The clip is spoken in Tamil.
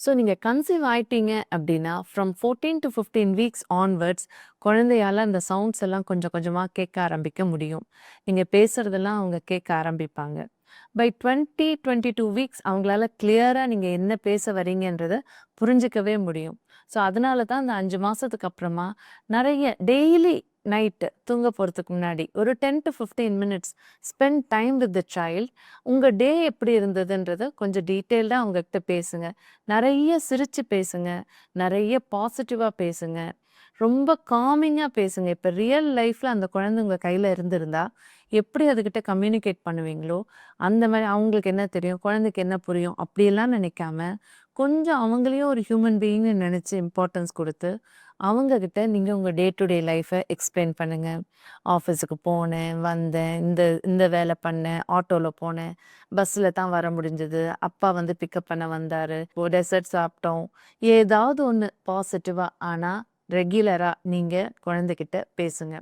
ஸோ நீங்க கன்சீவ் ஆயிட்டீங்க அப்படின்னா, ஃப்ரம் 14 to 15 வீக்ஸ் ஆன்வர்ட்ஸ் குழந்தையால அந்த சவுண்ட்ஸ் எல்லாம் கொஞ்சம் கொஞ்சமா கேட்க ஆரம்பிக்க முடியும். நீங்க பேசுறதெல்லாம் அவங்க கேட்க ஆரம்பிப்பாங்க. பை 20, 22 வீக்ஸ் அவங்களால கிளியரா நீங்க என்ன பேச வரீங்கன்றத புரிஞ்சுக்கவே முடியும். ஸோ அதனால தான் அந்த 5 மாசத்துக்கு அப்புறமா நெறைய டெய்லி நைட்டு தூங்க போறதுக்கு முன்னாடி ஒரு 10 to 15 minutes spend time with the child. உங்க டே எப்படி இருந்ததுன்றத கொஞ்சம் டீட்டெயில்டா அவங்ககிட்ட பேசுங்க. நெறைய சிரிச்சு பேசுங்க. நெறைய பாசிட்டிவா பேசுங்க. ரொம்ப காமிங்கா பேசுங்க. இப்ப ரியல் லைஃப்ல அந்த குழந்தை உங்க கையில இருந்திருந்தா, எப்படி அதுகிட்ட கம்யூனிகேட் பண்ணுவீங்களோ, அந்த மாரி அவங்களுக்கு என்ன தெரியும்? குழந்தைக்கு என்ன புரியும்? அப்படியெல்லாம் நினைக்காம, கொஞ்சம் அவங்களையும் ஒரு ஹியூமன் பீயிங்ன்னு நெனச்சு இம்பார்ட்டன்ஸ் குடுத்து, அவங்க கிட்ட நீங்க உங்க day to day life explain பண்ணுங்க. ஆஃபீஸுக்கு போனேன், வந்தேன், இந்த இந்த வேல பண்ணேன், ஆட்டோல போனேன், பஸ்ல தான் வர முடிஞ்சது, அப்பா வந்து பிக்கப் பண்ண வந்தாரு, டெசர்ட் சாப்பிட்டோம். ஏதாவது ஒண்ணு பாசிட்டிவா ஆனா ரெகுலரா நீங்க குழந்தைகிட்ட பேசுங்க.